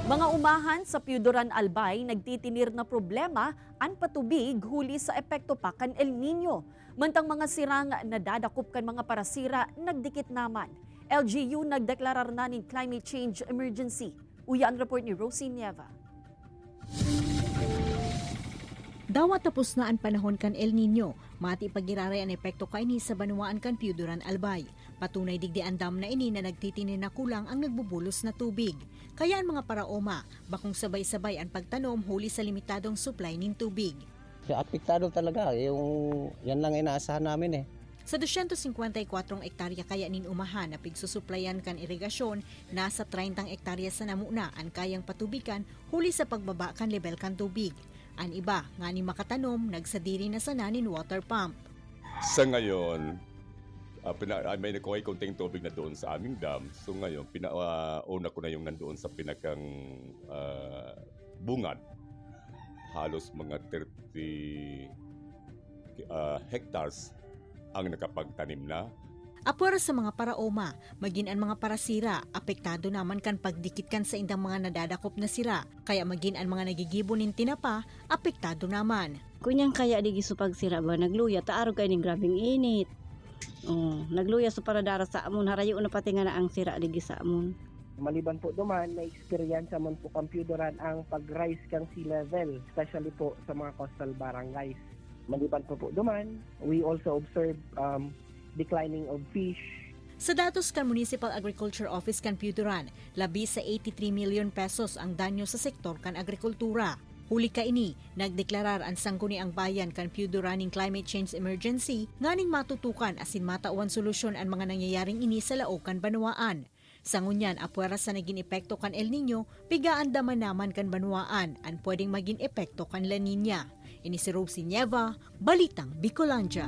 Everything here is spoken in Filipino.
Mga umahan sa Piudoran Albay nagtitinir na problema an patubig huli sa epekto pa kan El Nino. Mantang mga sirang nadadakop kan mga parasira nagdikit naman. LGU nagdeklarar na ng climate change emergency. Uya ang report ni Rosie Nieva. Dawat tapos na ang panahon kan El Nino, mati pagiraray ang epekto kaini sa Banuaan kan Piudoran Albay. Patunay digdi ang dam na ini na nagtitinin na kulang ang nagbubulos na tubig. Kaya ang mga paraoma, bakong sabay-sabay ang pagtanom huli sa limitadong supply ng tubig. Apektado talaga, yan lang inaasahan namin eh. Sa 254 ektarya kaya nin umahan na pigsusuplayan kan irigasyon, nasa 30 ektarya sa namuna ang kayang patubigan huli sa pagbaba kan level kan tubig. Ang iba, nga ni makatanom, nagsadiri na sa nanin water pump. Sa ngayon, may nakuha konting tubig na doon sa aming dam. So ngayon, una ko na yung nandoon sa pinakang bungad. Halos mga 30 hectares ang nakapagtanim na. Apura sa mga paraoma, maging ang mga parasira, apektado naman kan pagdikit kan sa indang mga nadadakop na sira. Kaya maging ang mga nagigibonin tinapa, apektado naman. Kunyang kaya di gisupag sira ba, nagluya, taaro kayo ng grabing init. Nagluya sa paradara sa amon, harayo na pati nga na ang sira di sa amon. Maliban po duman, may experience naman po kang Piudoran ang pag-rise kang sea level, especially po sa mga coastal barangays. Maliban po duman, we also observe declining of fish. Sa datos kan Municipal Agriculture Office kan Piudoran, labi sa 83 million pesos ang danyo sa sektor kan agrikultura. Huli ka ini, nagdeklarar ang sangguni ang bayan kan Piudoraning climate change emergency, nganing matutukan asin matauan solusyon ang mga nangyayaring ini sa laog kan Banuaan. Sangunyan, apwera sa naging epekto kan El Nino, pigaan daman naman kan Banuaan, ang pwedeng maging epekto kan La Nina. Ini si Rosie Nieva, Balitang Bicolandia.